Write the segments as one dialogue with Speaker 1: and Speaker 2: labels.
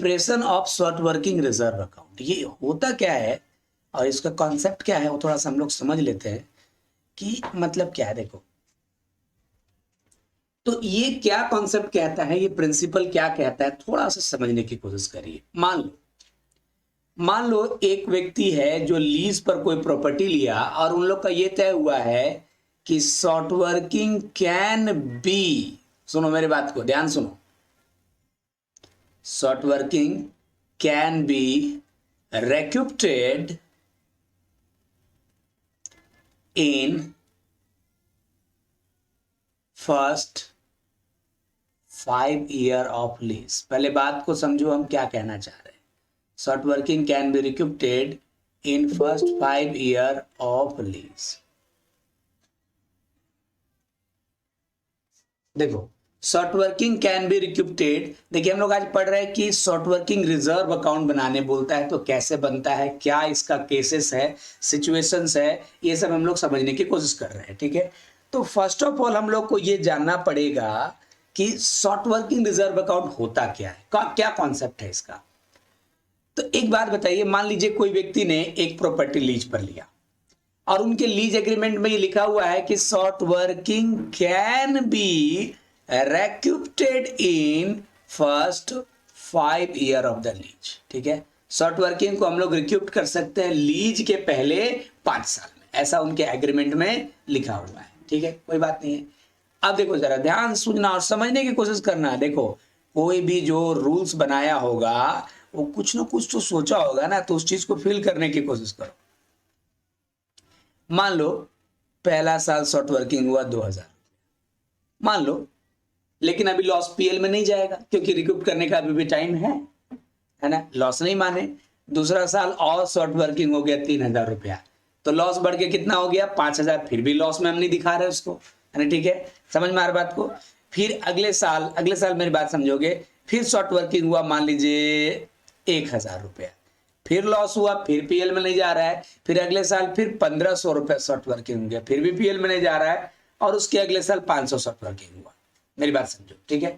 Speaker 1: Preparation of short working reserve account, ये होता क्या है और इसका कॉन्सेप्ट क्या है वो थोड़ा सा हम लोग समझ लेते हैं कि मतलब क्या है। देखो, तो ये क्या कॉन्सेप्ट कहता है, ये प्रिंसिपल क्या कहता है, थोड़ा सा समझने की कोशिश करिए। मान लो एक व्यक्ति है जो लीज पर कोई प्रॉपर्टी लिया और उन लोग का ये तय हुआ है कि शॉर्ट वर्किंग कैन बी, सुनो मेरी बात को, ध्यान सुनो, short working can B recouped in first 5 year of lease। पहले बात को समझो हम क्या कहना चाह रहे हैं। Short working can B recouped in first 5 year of lease। देखो, शॉर्ट वर्किंग कैन बी रिक्यूप्टेड, देखिए हम लोग आज पढ़ रहे हैं कि शॉर्ट वर्किंग रिजर्व अकाउंट बनाने बोलता है तो कैसे बनता है, क्या इसका केसेस है, सिचुएशंस है, ये सब हम लोग समझने की कोशिश कर रहे हैं। ठीक है, तो फर्स्ट ऑफ ऑल हम लोग को ये जानना पड़ेगा कि शॉर्ट वर्किंग रिजर्व अकाउंट होता क्या है, क्या कॉन्सेप्ट है इसका। तो एक बात बताइए, मान लीजिए कोई व्यक्ति ने एक प्रॉपर्टी लीज पर लिया और उनके लीज एग्रीमेंट में ये लिखा हुआ है कि short working can B recouped in first 5 year of the lease। ठीक है, शॉर्ट वर्किंग को हम लोग रिक्यूप्ट कर सकते हैं लीज के पहले 5 साल में, ऐसा उनके एग्रीमेंट में लिखा हुआ है। ठीक है, कोई बात नहीं है। अब देखो, जरा ध्यान सुनना और समझने की कोशिश करना है। देखो, कोई भी जो रूल्स बनाया होगा वो कुछ ना कुछ तो सोचा होगा ना, तो उस चीज को फिल करने की कोशिश करो। मान लो पहला साल शॉर्ट वर्किंग हुआ 2000, मान लो, लेकिन अभी लॉस पीएल में नहीं जाएगा क्योंकि रिक्यूप करने का अभी भी टाइम है ना, लॉस नहीं माने। दूसरा साल और शॉर्ट वर्किंग हो गया 3000 रुपया, तो लॉस बढ़ के कितना हो गया 5000, फिर भी लॉस में हम नहीं दिखा रहे उसको, है ना। ठीक है, समझ में आ रहा बात को। फिर अगले साल मेरी बात समझोगे, फिर शॉर्ट वर्किंग हुआ मान लीजिए 1000 रुपया, फिर लॉस हुआ, फिर पीएल में नहीं जा रहा है। फिर अगले साल फिर 1500 रुपया शॉर्ट वर्किंग हो गया, फिर भी पीएल में नहीं जा रहा है। और उसके अगले साल 500 शॉर्ट वर्किंग हुआ। मेरी बात समझो, ठीक है।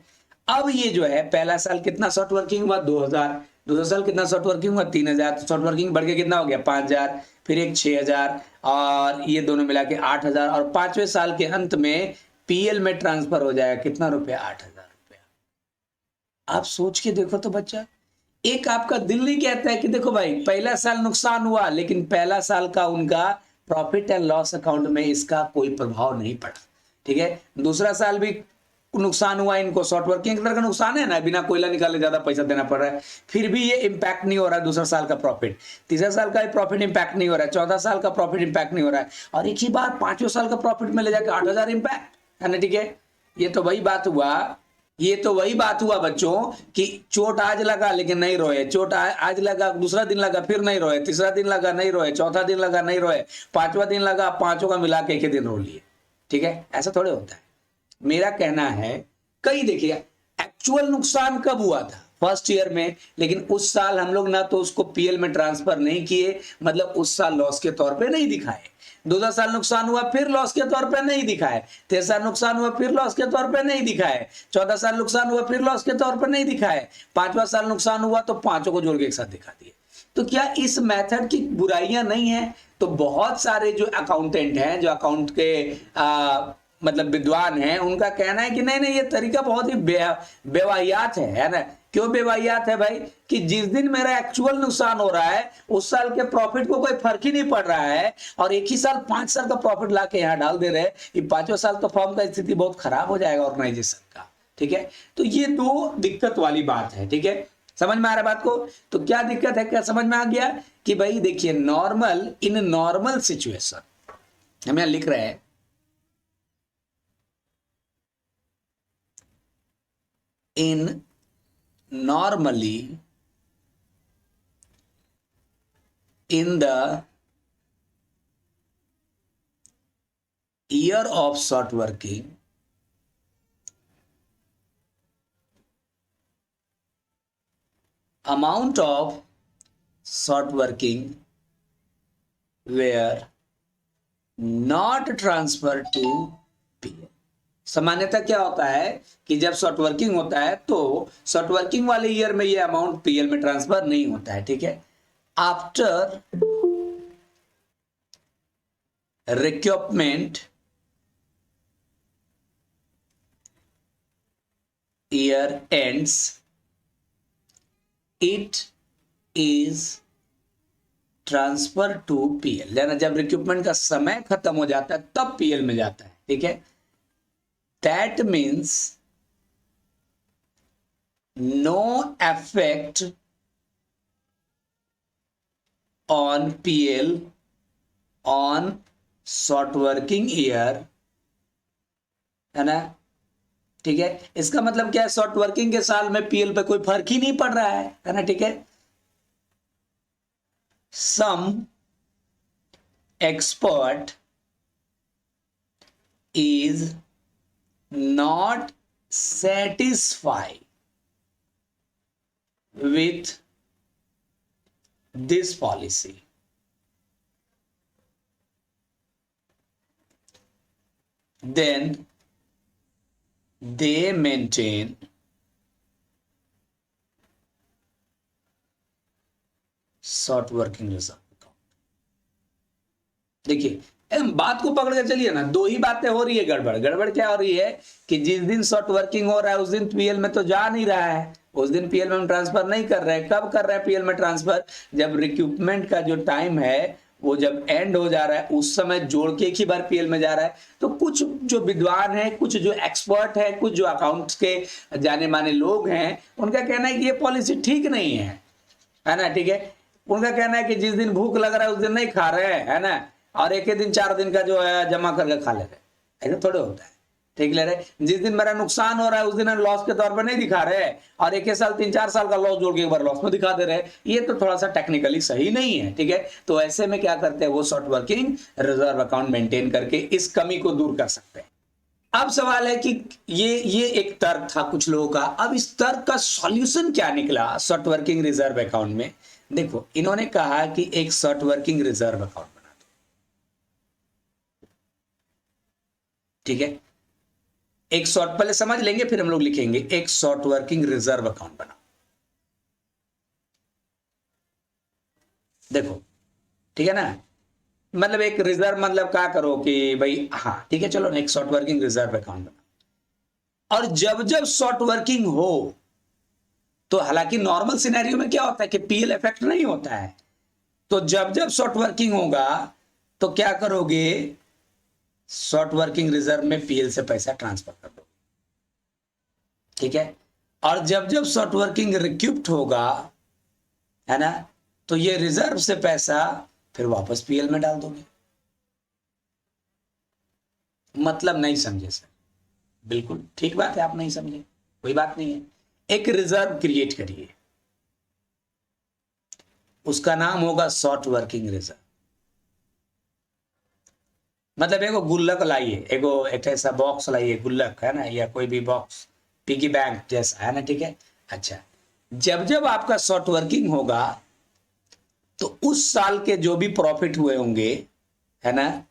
Speaker 1: अब ये जो है पहला साल कितना शॉर्ट वर्किंग हुआ 2000, दूसरा साल कितना शॉर्ट वर्किंग हुआ 3000, तो शॉर्ट वर्किंग बढ़ के कितना हो गया 5000, फिर एक 6000 और ये दोनों मिला के 8000, और 5वें साल के अंत में पीएल में ट्रांसफर हो जाएगा कितना रुपया 8000 रुपया। आप सोच के देखो तो बच्चा, एक आपका दिल नहीं कहता है कि देखो भाई पहला साल नुकसान हुआ लेकिन पहला साल का उनका प्रॉफिट एंड लॉस अकाउंट में इसका कोई प्रभाव नहीं पड़ा। ठीक है, दूसरा साल भी नुकसान हुआ इनको, शॉर्ट वर्किंग का नुकसान है ना, बिना कोयला निकाले ज्यादा पैसा देना पड़ रहा है, फिर भी ये इंपैक्ट नहीं हो रहा है दूसरा साल का प्रॉफिट, तीसरा साल का प्रॉफिट इंपैक्ट नहीं हो रहा है, चौथा साल का प्रॉफिट इंपैक्ट नहीं हो रहा है, और एक ही बार 5वें साल का प्रॉफिट में ले जाकर 8000 इंपैक्ट है ना। ठीक है, ये तो वही बात हुआ बच्चों कि चोट आज लगा लेकिन नहीं रोए, चोट आज लगा, दूसरा दिन लगा फिर नहीं रोए, तीसरा दिन लगा नहीं रोए, चौथा दिन लगा नहीं रोए, 5वां दिन लगा, पांचों का मिला के एक ही दिन रो लिए। ठीक है, ऐसा थोड़े होता है। मेरा कहना है कई देखिए एक्चुअल नुकसान कब हुआ था फर्स्ट ईयर में, लेकिन उस साल हम लोग ना तो उसको पीएल में ट्रांसफर नहीं किए, मतलब उस साल लॉस के तौर पे नहीं दिखाए। दूसरा साल नुकसान हुआ फिर लॉस के तौर पे नहीं दिखाए, तीसरा साल नुकसान हुआ फिर लॉस के तौर पे नहीं दिखाए, चौथा साल नुकसान हुआ फिर लॉस के तौर पे नहीं दिखाए, 5वां साल नुकसान हुआ तो पांचों को जोड़ के एक साथ दिखा दिए। तो क्या इस मेथड की बुराइयां नहीं है? तो बहुत सारे जो अकाउंटेंट हैं, जो अकाउंट के मतलब विद्वान हैं, उनका कहना है कि नहीं नहीं, ये तरीका बहुत ही बेवाहियात है ना। क्यों बेवाहियात है भाई? कि जिस दिन मेरा एक्चुअल नुकसान हो रहा है उस साल के प्रॉफिट को कोई फर्क ही नहीं पड़ रहा है, और एक ही साल 5 साल का प्रॉफिट ला के यहाँ डाल दे रहे हैं, ये 5वें साल तो फर्म का स्थिति बहुत खराब हो जाएगा ऑर्गेनाइजेशन का। ठीक है, तो ये दो दिक्कत वाली बात है। ठीक है, समझ में आ रहा बात को? तो क्या दिक्कत है, क्या समझ में आ गया कि भाई देखिए, इन नॉर्मल सिचुएशन हम यहां लिख रहे हैं, normally in the year of short working, amount of short working were not transferred to PL। सामान्यतः क्या होता है कि जब शॉर्ट वर्किंग होता है तो शॉर्ट वर्किंग वाले ईयर में ये अमाउंट पीएल में ट्रांसफर नहीं होता है, ठीक है। After recruitment year ends it is transfer to PL, यानी जब रिक्रूटमेंट का समय खत्म हो जाता है तब पीएल में जाता है, ठीक है। That means no effect on PL on short working year, है ना, ठीक है। इसका मतलब क्या है, शॉर्ट वर्किंग के साल में पीएल पे कोई फर्क ही नहीं पड़ रहा है ना, ठीक है। Some expert is not satisfied with this policy, then they maintain short working reserve account। देखिए बात को पकड़ के चलिए ना, दो ही बातें हो रही है गड़बड़। गड़बड़ क्या हो रही है कि जिस दिन शॉर्ट वर्किंग हो रहा है उस दिन पीएल में तो जा नहीं रहा है, उस दिन पीएल में हम ट्रांसफर नहीं कर रहे हैं। कब कर रहे हैं पीएल में ट्रांसफर, जब रिक्रूटमेंट का जो टाइम है वो जब एंड हो जा रहा है उस समय जोड़ के एक ही बार पीएल में जा रहा है। तो कुछ जो विद्वान है, कुछ जो एक्सपर्ट है, कुछ जो अकाउंट्स के जाने माने लोग हैं, उनका कहना है कि ये पॉलिसी ठीक नहीं है ना, ठीक है। उनका कहना है कि जिस दिन भूख लग रहा है उस दिन नहीं खा रहे हैं, है ना, और एक ही दिन 4 दिन का जो है जमा करके खा ले रहे, ऐसा थोड़े होता है, ठीक ले रहे। जिस दिन मेरा नुकसान हो रहा है उस दिन लॉस के तौर पर नहीं दिखा रहे, और एक ही साल 3-4 साल का लॉस जोड़ के एक बार लॉस में दिखा दे रहे, ये तो थोड़ा सा टेक्निकली सही नहीं है, ठीक है। तो ऐसे में क्या करते हैं, वो short working reserve account maintain करके इस कमी को दूर कर सकते हैं। अब सवाल है कि ये एक तर्क था कुछ लोगों का, अब इस तर्क का सॉल्यूशन क्या निकला शॉर्ट वर्किंग रिजर्व अकाउंट में। देखो, इन्होंने कहा कि एक शॉर्ट वर्किंग रिजर्व अकाउंट बना दो, ठीक है। एक शॉर्ट, पहले समझ लेंगे फिर हम लोग लिखेंगे। एक शॉर्ट वर्किंग रिजर्व अकाउंट बनाओ, देखो, ठीक है ना। मतलब एक रिजर्व, मतलब क्या करो कि भाई, हाँ ठीक है, चलो एक शॉर्ट वर्किंग रिजर्व अकाउंट बनाओ। और जब जब शॉर्ट वर्किंग हो तो, हालांकि नॉर्मल सिनेरियो में क्या होता है कि पीएल इफेक्ट नहीं होता है, तो जब जब शॉर्ट वर्किंग होगा तो क्या करोगे, शॉर्ट वर्किंग रिजर्व में पीएल से पैसा ट्रांसफर कर दो, ठीक है। और जब जब शॉर्ट वर्किंग रिक्यूप्ट होगा, है ना, तो ये रिजर्व से पैसा फिर वापस पीएल में डाल दोगे। मतलब नहीं समझे सर? बिल्कुल ठीक बात है, आप नहीं समझे, कोई बात नहीं है। एक रिजर्व क्रिएट करिए, उसका नाम होगा शॉर्ट वर्किंग रिजर्व। मतलब एगो गुल्लक लाइए, एक ऐसा बॉक्स लाइए, गुल्लक है ना, या कोई भी बॉक्स, पिगी बैंक जैसा, है ना, ठीक है। अच्छा, जब जब आपका शॉर्ट वर्किंग होगा तो उस साल के जो भी प्रॉफिट हुए होंगे, है ना,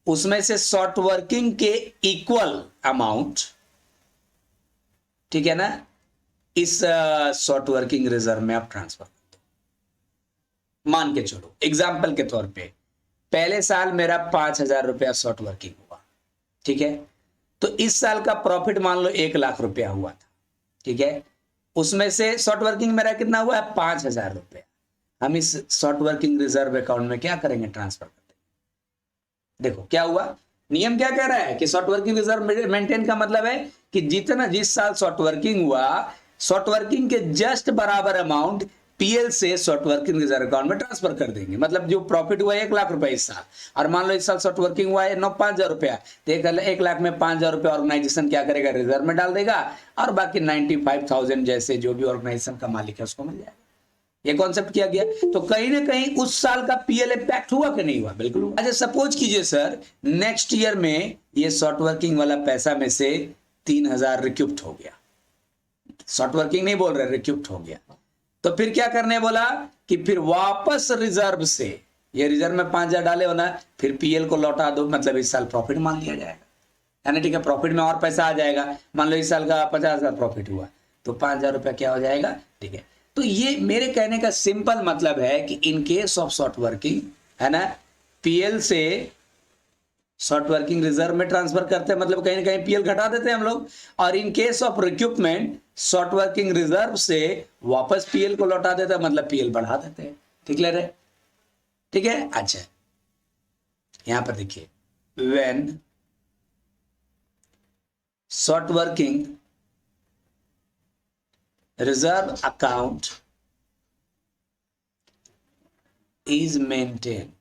Speaker 1: उसमें से शॉर्ट वर्किंग के इक्वल अमाउंट, ठीक है ना, इस शॉर्ट वर्किंग रिजर्व में आप ट्रांसफर कर दो। मान के चलो एग्जाम्पल के तौर पे, पहले साल मेरा 5,000 रुपया शॉर्ट वर्किंग हुआ, ठीक है। तो इस साल का प्रॉफिट मान लो 1 लाख रुपया हुआ था, ठीक है। उसमें से शॉर्ट वर्किंग मेरा कितना हुआ है, 5,000 रुपया। हम इस शॉर्ट वर्किंग रिजर्व अकाउंट में क्या करेंगे, ट्रांसफर कर देंगे। देखो क्या हुआ, नियम क्या कह रहा है कि शॉर्ट वर्किंग रिजर्व मेंटेन का मतलब है कि जितना जिस साल शॉर्ट वर्किंग हुआ, शॉर्ट वर्किंग के जस्ट बराबर अमाउंट पीएल से शॉर्ट वर्किंग रिजर्व अकाउंट में ट्रांसफर कर देंगे। मतलब जो प्रॉफिट हुआ 1 लाख रुपए इस साल, और मान लो इस साल शॉर्ट वर्किंग हुआ है 5,000 रुपया, तो 1 लाख में 5,000 रुपया ऑर्गेनाइजेशन क्या करेगा, रिजर्व में डाल देगा, और बाकी 95,000 जैसे जो भी ऑर्गेनाइजेशन का मालिक है उसको मिल जाएगा। ये कॉन्सेप्ट किया गया। तो कहीं ना कहीं उस साल का पीएल इम्पैक्ट हुआ कि नहीं हुआ, बिल्कुल हुआ। अच्छा, सपोज कीजिए सर नेक्स्ट ईयर में ये शॉर्ट वर्किंग वाला पैसा में से 3,000 रिक्यूप्ट हो गया, शॉर्ट वर्किंग नहीं बोल रहे, रिक्यूप्ट हो गया, तो फिर क्या करने बोला कि फिर वापस रिजर्व से, ये रिजर्व में 5,000 डाले हो ना, फिर पीएल को लौटा दो, मतलब इस साल प्रॉफिट मान लिया जाएगा, है ना, ठीक है। प्रॉफिट में और पैसा आ जाएगा, मान लो इस साल का 50,000 प्रॉफिट हुआ तो 5,000 रुपया क्या हो जाएगा, ठीक है। तो ये मेरे कहने का सिंपल मतलब है कि in case of short working, है ना, पीएल से शॉर्ट वर्किंग रिजर्व में ट्रांसफर करते हैं, मतलब कहीं ना कहीं पीएल घटा देते हैं हम लोग, और in case of रिक्यूपमेंट short working reserve से वापस पीएल को लौटा देते हैं, मतलब पीएल बढ़ा देते हैं। ठीक है, ठीक है। अच्छा, यहां पर देखिए, when short working reserve account is maintain,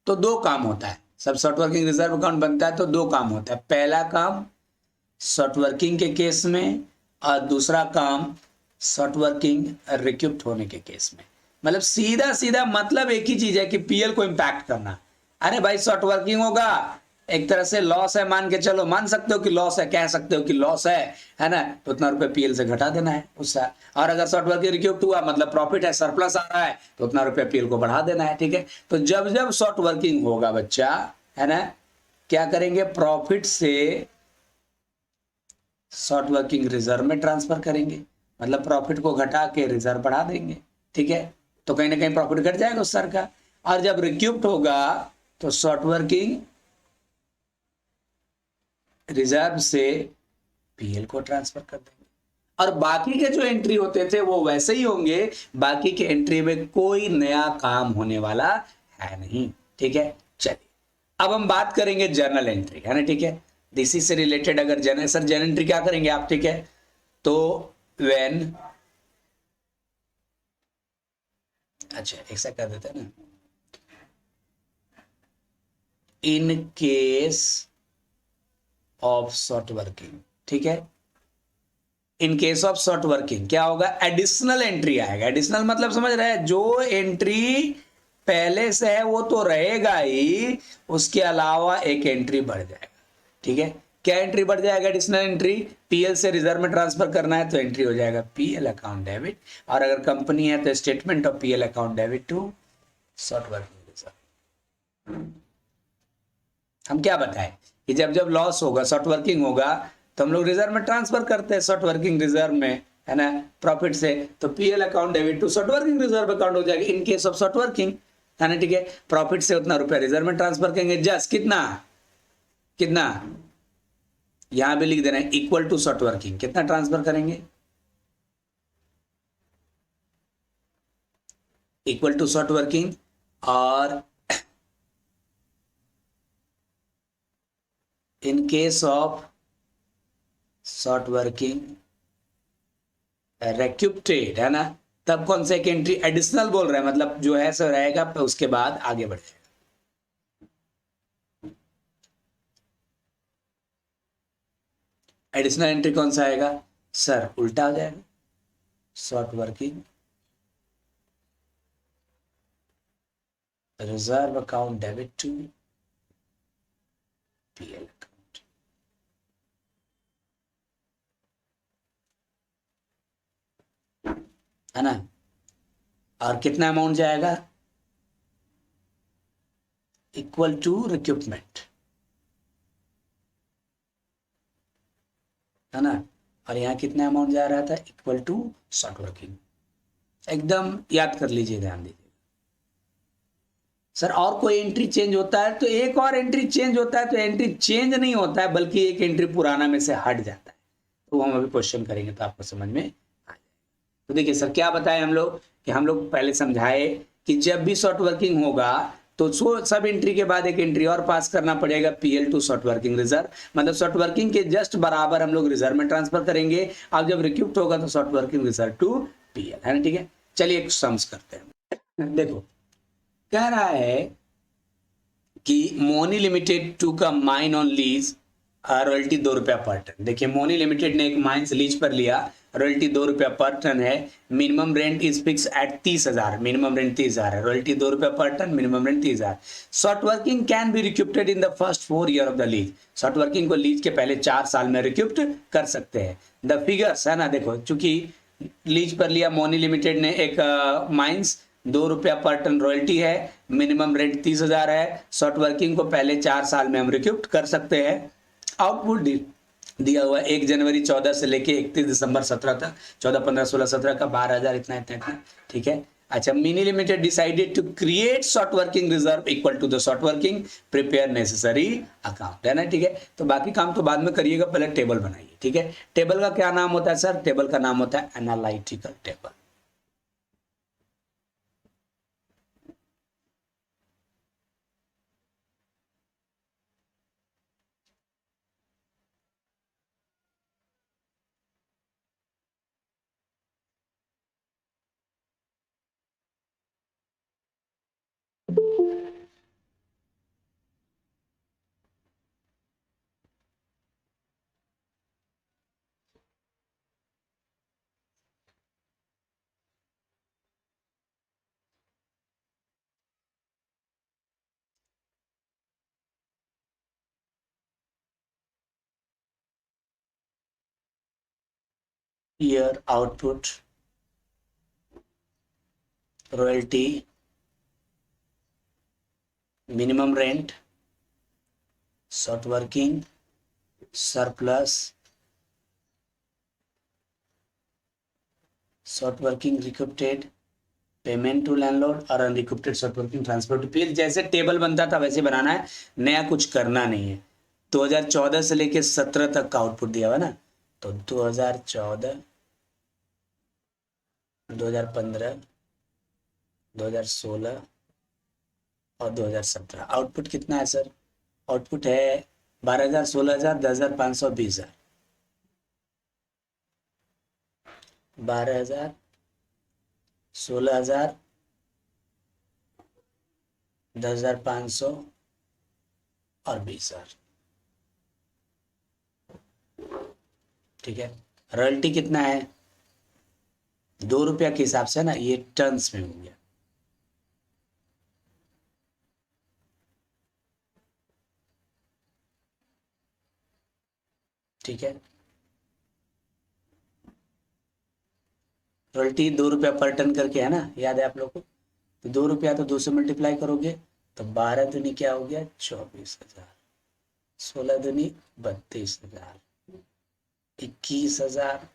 Speaker 1: तो दो काम होता है। सब शॉर्ट वर्किंग रिजर्व अकाउंट बनता है तो दो काम होता है। पहला काम शॉर्ट वर्किंग के केस में, और दूसरा काम शॉर्ट वर्किंग रिक्यूप्ट होने के केस में। मतलब सीधा सीधा मतलब एक ही चीज है कि पीएल को इंपैक्ट करना। अरे भाई शॉर्ट वर्किंग होगा, एक तरह से लॉस है, मान के चलो, मान सकते हो कि लॉस है, कह सकते हो कि लॉस है ना, तो उतना रुपए पीएल से घटा देना है उसका। और अगर शॉर्ट वर्किंग रिक्यूप्ट हुआ मतलब प्रॉफिट है, सरप्लस आ रहा है, तो उतना रुपया पीएल को बढ़ा देना है। ठीक है, तो जब जब शॉर्ट वर्किंग होगा बच्चा, है ना, क्या करेंगे, प्रॉफिट से शॉर्ट वर्किंग रिजर्व में ट्रांसफर करेंगे, मतलब प्रॉफिट को घटा के रिजर्व बढ़ा देंगे। ठीक है, तो कहीं ना कहीं प्रॉफिट घट जाएगा उस सर का। और जब रिक्यूप्ट होगा तो शॉर्ट वर्किंग रिजर्व से पीएल को ट्रांसफर कर देंगे, और बाकी के जो एंट्री होते थे वो वैसे ही होंगे। बाकी के एंट्री में कोई नया काम होने वाला है नहीं। ठीक है, चलिए अब हम बात करेंगे जर्नल एंट्री, है ना, ठीक है। इसी से रिलेटेड अगर जर्नल, सर जर्नल एंट्री क्या करेंगे आप, ठीक है, तो व्हेन, अच्छा ऐसा कर देते हैं ना, इन केस ऑफ शॉर्ट वर्किंग, ठीक है, इन केस ऑफ शॉर्ट वर्किंग क्या होगा, एडिशनल एंट्री आएगा। एडिशनल मतलब समझ रहे हैं, जो एंट्री पहले से है वो तो रहेगा ही, उसके अलावा एक एंट्री बढ़ जाएगा। ठीक है, क्या एंट्री बढ़ जाएगा, एडिशनल एंट्री, पीएल से रिजर्व में ट्रांसफर करना है तो एंट्री हो जाएगा पीएल अकाउंट डेबिट, और अगर कंपनी है तो statement of PL account debit to short working reserve. हम क्या बताएं कि जब जब लॉस होगा, शॉर्ट वर्किंग होगा, तो हम लोग रिजर्व में ट्रांसफर करते हैं शॉर्ट वर्किंग रिजर्व में, है ना, प्रॉफिट से, तो PL account debit to short working reserve account हो जाएगा in case of short working, है ना, ठीक है। प्रॉफिट से उतना रुपया रिजर्व में ट्रांसफर करेंगे, जस्ट कितना कितना, यहां भी लिख देना है, इक्वल टू शॉर्ट वर्किंग, कितना ट्रांसफर करेंगे, इक्वल टू शॉर्ट वर्किंग, और in case of short working recouped, है ना, तब कौन सा एक एंट्री एडिशनल बोल रहे हैं, मतलब जो है सो रहेगा, उसके बाद आगे बढ़ जाएगा। एडिशनल एंट्री कौन सा आएगा सर, उल्टा हो जाएगा, short working reserve account debit to PL account, है ना, और कितना अमाउंट जाएगा, इक्वल टू रिक्यूपमेंट, है ना, और यहां कितना अमाउंट जा रहा था, इक्वल टू शॉर्ट वर्किंग। एकदम याद कर लीजिए, ध्यान दीजिए सर। और कोई एंट्री चेंज होता है तो एक और एंट्री चेंज होता है, तो एंट्री चेंज नहीं होता है, बल्कि एक एंट्री पुराना में से हट जाता है, तो हम अभी क्वेश्चन करेंगे तो आपको समझ में आ जाएगा। तो देखिए सर, क्या बताए हम लोग कि हम लोग पहले समझाए कि जब भी शॉर्ट वर्किंग होगा तो सब एंट्री के बाद एक एंट्री और पास करना पड़ेगा, PL to short working reserve, मतलब शॉर्ट वर्किंग के जस्ट बराबर हम लोग रिजर्व में ट्रांसफर करेंगे। अब जब रिक्यूप्ट होगा तो short working reserve to PL, है ना, ठीक है। चलिए एक सम्स करते हैं। देखो कह रहा है कि मोनी लिमिटेड टू का माइन ऑन लीज, रॉयल्टी 2 रुपया पर टन। देखिए मोनी लिमिटेड ने एक माइंस लीज पर लिया, रॉयल्टी 2 रुपया पर टन है, minimum rent is fixed at 30,000, minimum rent 30,000 है, रॉयल्टी 2 रुपया per ton, minimum rent 30,000। Short working can be recouped in the first 4 year of the lease, short working को lease के पहले 4 साल में रिक्यूप्ट कर सकते हैं। द फिगर्स, है ना, देखो चूंकि लीज पर लिया मोनी लिमिटेड ने एक माइंस, ₹2 पर टन रॉयल्टी है, मिनिमम रेंट 30,000 है, शॉर्ट वर्किंग को पहले 4 साल में हम रिक्यूप्ट कर सकते हैं। आउटपुट दिया हुआ 1 जनवरी 14 से लेके 31 दिसंबर 17 तक, 14, 15, 16, 17 का 12,000 इतना इतना इतना, ठीक है। अच्छा, Mini Limited decided to create short working reserve equal to the short working, prepare necessary account, है ना, ठीक है। तो बाकी काम तो बाद में करिएगा, पहले टेबल बनाइए, ठीक है। टेबल का क्या नाम होता है सर? टेबल का नाम होता है analytical table. Year output, royalty, minimum rent, short working, surplus, short working recouped, payment to landlord और unrecouped short working transfer to PL. जैसे टेबल बनता था वैसे बनाना है, नया कुछ करना नहीं है। 2014 से लेके 17 तक का आउटपुट दिया हुआ ना, तो 2014, 2015, 2016 और 2017 आउटपुट कितना है सर? आउटपुट है 12,000, 16,000, 10,500, 20,000, 12,000, 16,000, 10,500 और 20,000, ठीक है। रॉयल्टी कितना है? ₹2 के हिसाब से ना, ये टन्स में हो गया, ठीक है। रॉयल्टी ₹2 पर टन करके है ना, याद है आप लोग को? तो ₹2 तो 2 से मल्टीप्लाई करोगे तो 12 दूनी क्या हो गया? 24,000, 16 दूनी 32,000, 21,000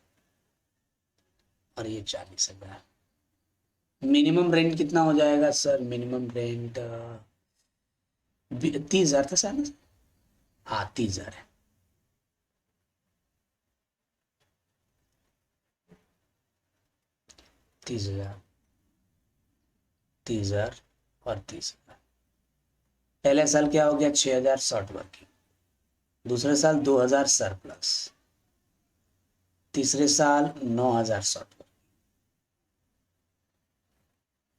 Speaker 1: और ये 40,000। मिनिमम रेंट कितना हो जाएगा सर? मिनिमम रेंट 30,000 था सर ना? हाँ 30,000 है। 30,000, 30,000 और 30,000। पहले साल क्या हो गया? 6,000 शॉर्ट वर्किंग, दूसरे साल 2,000 सरप्लस, तीसरे साल 9,000 शॉर्ट वर्किंग,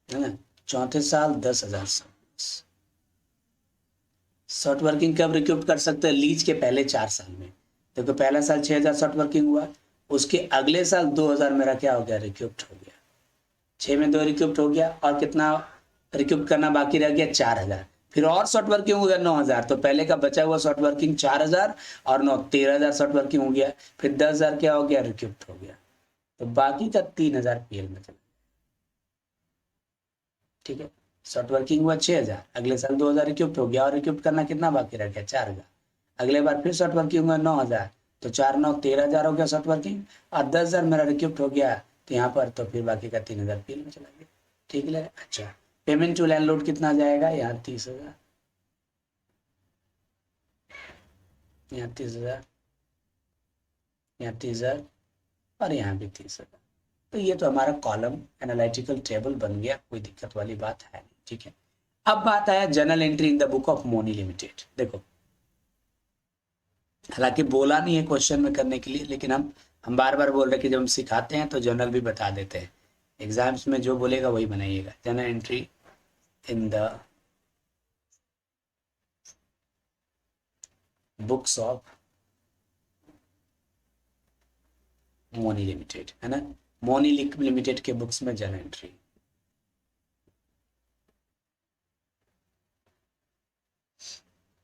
Speaker 1: है ना। चौथे साल 10,000 सरप्लस। शॉर्ट वर्किंग कब रिक्यूप कर सकते हैं? लीज के पहले 4 साल में। देखो पहला साल 6,000 शॉर्ट वर्किंग हुआ, उसके अगले साल 2,000 मेरा क्या हो गया? रिक्यूप्ट हो गया। 6 में 2 रिक्यूप्ट हो गया, और कितना रिक्यूप्ट करना बाकी रह गया? 4,000। फिर और शॉर्ट वर्किंग हो गया 9,000, तो पहले का बचा हुआ शॉर्ट वर्किंग 4,000 और 9, 13,000 शॉर्ट वर्किंग हो गया। फिर 10,000 क्या हो गया? रिक्यूप्ट हो गया। तो बाकी का 3,000 पीएल में चला, ठीक है। शॉर्ट वर्किंग हुआ 6,000, अगले साल 2,000 रिक्यूप्ट हो गया, और रिक्यूप्ट करना कितना बाकी रह गया? 4,000। अगले बार फिर शॉर्ट वर्किंग हुआ 9,000, तो 4, 9, 13,000 हो गया शॉर्ट वर्किंग, और 10,000 मेरा रिक्यूप्ट हो गया, तो यहाँ पर तो फिर बाकी का 3,000 पीएल में चला गया, ठीक है। अच्छा, पेमेंट टू लैंडलॉर्ड कितना जाएगा? यहाँ 30,000, यहाँ 30,000, यहाँ 30,000 और यहाँ भी 30,000। तो ये तो हमारा कॉलम एनालिटिकल टेबल बन गया, कोई दिक्कत वाली बात है नहीं, ठीक है। अब बात आया journal entry in the book of Moni Limited. देखो, हालांकि बोला नहीं है क्वेश्चन में करने के लिए, लेकिन हम बार बार बोल रहे कि जब हम सिखाते हैं तो जर्नल भी बता देते हैं। एग्जाम्स में जो बोलेगा वही बनाइएगा। Journal entry in the books of Moni Limited, है ना। मोनी लिमिटेड के बुक्स में जर्नल एंट्री।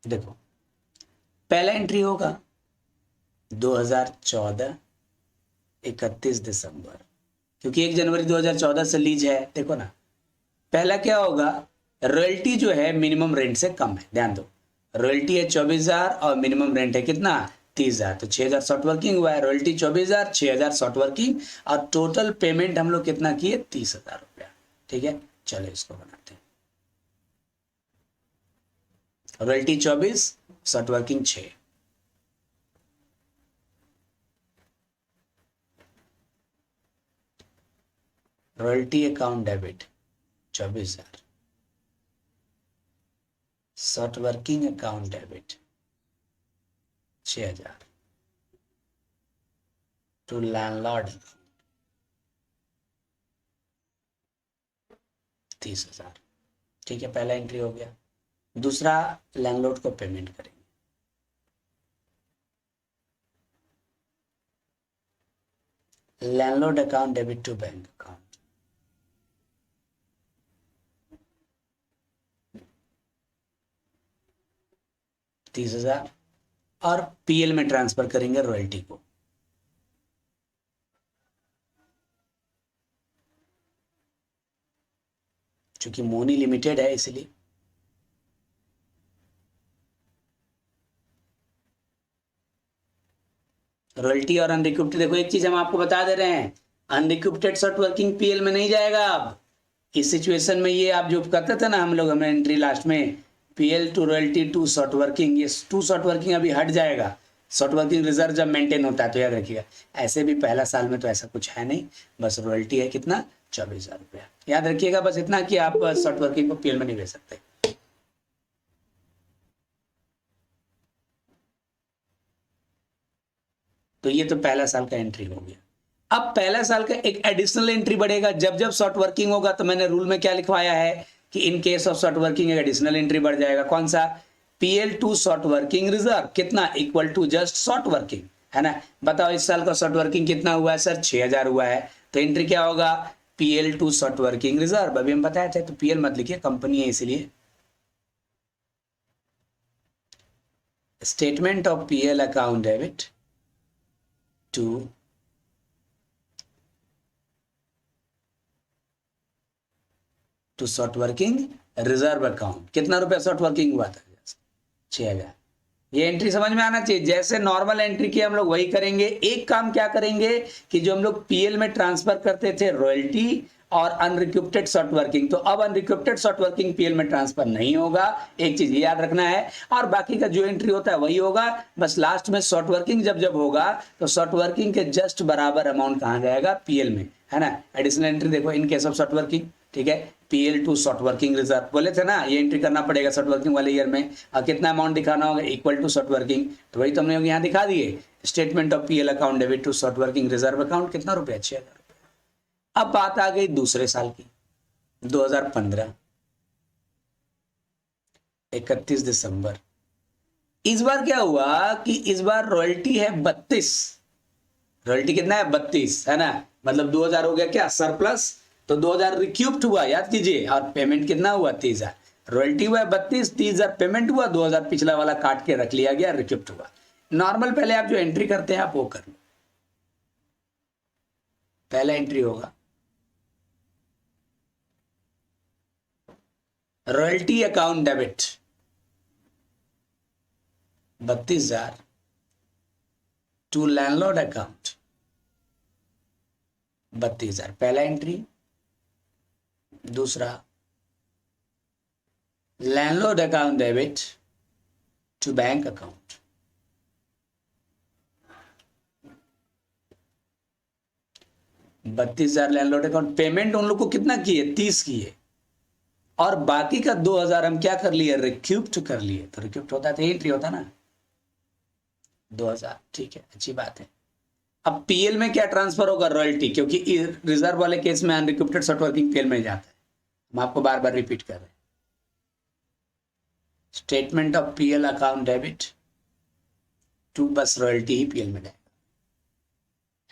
Speaker 1: देखो, पहला एंट्री होगा 2014, 31 दिसंबर, क्योंकि 1 जनवरी 2014 से लीज है। देखो ना, पहला क्या होगा, रॉयल्टी जो है मिनिमम रेंट से कम है, ध्यान दो, रॉयल्टी है 24,000 और मिनिमम रेंट है कितना 30,000, तो 6,000 शॉर्ट वर्किंग हुआ है, रॉयल्टी 24,000, 6,000 शॉर्ट वर्किंग और टोटल पेमेंट हम लोग कितना किए 30,000 रुपया। ठीक है, चलो इसको बनाते हैं। Royalty 24, short working 6, royalty account debit 24,000, short working account debit 6,000 to landlord 30,000। ठीक है, पहला एंट्री हो गया। दूसरा, लैंडलॉर्ड को पेमेंट करेंगे, landlord account debit to bank account, $30,000 और पीएल में ट्रांसफर करेंगे रॉयल्टी को, क्योंकि मोनी लिमिटेड है इसलिए। रॉयल्टी और अनरिक्विप्टेड, देखो एक चीज हम आपको बता दे रहे हैं, अनरिक्विप्टेड शॉर्ट वर्किंग पीएल में नहीं जाएगा। अब इस सिचुएशन में ये आप जो करते थे ना हम लोग, हमें एंट्री लास्ट में PL to royalty to short working, ये टू शॉर्ट वर्किंग अभी हट जाएगा। शॉर्ट वर्किंग रिजर्व जब मेंटेन होता है तो याद रखिएगा, ऐसे भी पहला साल में तो ऐसा कुछ है नहीं, बस रॉयल्टी है कितना 24,000 रुपया। याद रखिएगा बस इतना कि आप शॉर्ट वर्किंग को पीएल में नहीं भेज सकते। तो ये तो पहला साल का एंट्री हो गया। अब पहला साल का एक एडिशनल एंट्री बढ़ेगा, जब जब शॉर्ट वर्किंग होगा, तो मैंने रूल में क्या लिखवाया है कि in case of short working एक एडिशनल एंट्री बढ़ जाएगा। कौन सा, PL to short working reserve कितना equal to just short working, है ना। बताओ इस साल का शॉर्ट वर्किंग कितना हुआ है सर, 6,000 हुआ है, तो एंट्री क्या होगा, PL to short working reserve. अभी हम बताए थे, तो पीएल मत लिखिए, कंपनी है इसलिए। Statement of PL account debit to short working reserve account, कितना रुपया शॉर्ट वर्किंग हुआ था 6,000। ये एंट्री समझ में आना चाहिए, जैसे नॉर्मल एंट्री की हम लोग वही करेंगे। एक काम क्या करेंगे कि जो हम लोग पीएल में ट्रांसफर करते थे रॉयल्टी और अनरिक्विप्टेड शॉर्ट वर्किंग, तो अब अनरिक्विप्टेड शॉर्ट वर्किंग पीएल में ट्रांसफर नहीं होगा, एक चीज याद रखना है। और बाकी का जो एंट्री होता है वही होगा, बस लास्ट में शॉर्ट वर्किंग जब जब होगा तो शॉर्ट वर्किंग के जस्ट बराबर अमाउंट कहाँ जाएगा, पीएल में, है ना। एडिशनल एंट्री देखो in case of short working, ठीक है, PL to short working reserve बोले थे ना, ये एंट्री करना पड़ेगा शॉर्ट वर्किंग वाले ईयर में। और कितना अमाउंट दिखाना होगा, इक्वल टू शॉर्ट वर्किंग, तो वही तो हमने यहाँ दिखा दिए। Statement of PL account debit to short working reserve account कितना रुपया, 6,000 रुपया। अब बात आ गई दूसरे साल की, 2015, 31 दिसंबर। इस बार क्या हुआ कि इस बार रॉयल्टी है 32, रॉयल्टी कितना है 32, है ना, मतलब 2,000 हो गया क्या सरप्लस, तो 2,000 रिक्यूप्ड हुआ, याद कीजिए, और पेमेंट कितना हुआ 30,000। रॉयल्टी हुआ 32, 30,000 पेमेंट हुआ, 2,000 पिछला वाला काट के रख लिया गया, रिक्यूप्ड हुआ। नॉर्मल पहले आप जो एंट्री करते हैं आप वो कर लो। पहला एंट्री होगा royalty account debit 32,000 to landlord account 32,000, पहला एंट्री। दूसरा, landlord account debit to bank account, $32,000 landlord account. Payment उन लोग को कितना किए, 30 किए, और बाकी का 2,000 हम क्या कर लिए, रिक्यूप्ट कर लिए। तो रिक्यूप्ट होता है तो एंट्री होता ना 2,000, ठीक है, अच्छी बात है। अब पीएल में क्या ट्रांसफर होगा, रॉयल्टी, क्योंकि रिजर्व वाले केस में अनरिक्विप्टेड शॉर्ट वर्किंग पीएल में जाता है। हम आपको बार बार रिपीट कर रहे हैं, statement of PL account debit to, बस रॉयल्टी ही पीएल में जाएगा।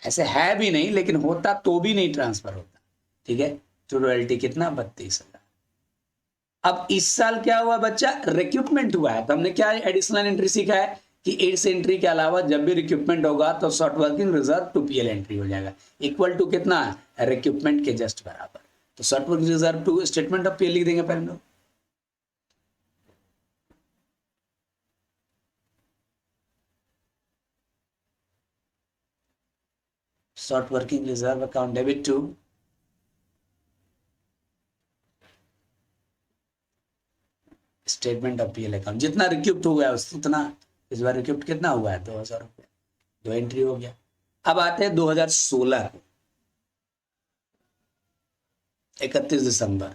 Speaker 1: ऐसे है भी नहीं, लेकिन होता तो भी नहीं ट्रांसफर होता, ठीक है। तो रॉयल्टी कितना, 32,000। अब इस साल क्या हुआ बच्चा, रिक्रूटमेंट हुआ है, तो हमने क्या एडिशनल एंट्री सीखा है कि इस एंट्री के अलावा जब भी रिक्रूटमेंट होगा तो short working reserve to PL entry हो जाएगा, इक्वल टू कितना, रिक्रूटमेंट के जस्ट बराबर। तो short working reserve to statement of PL लिख देंगे पहले हम लोग। Short working reserve account debit to statement of PL account. जितना रिक्यूप्ट हुआ है उतना, इस बार रिक्यूप्ट कितना हुआ है, 2000 रुपये, 2 एंट्री हो गया। अब आते हैं 2016 को, 31 दिसंबर।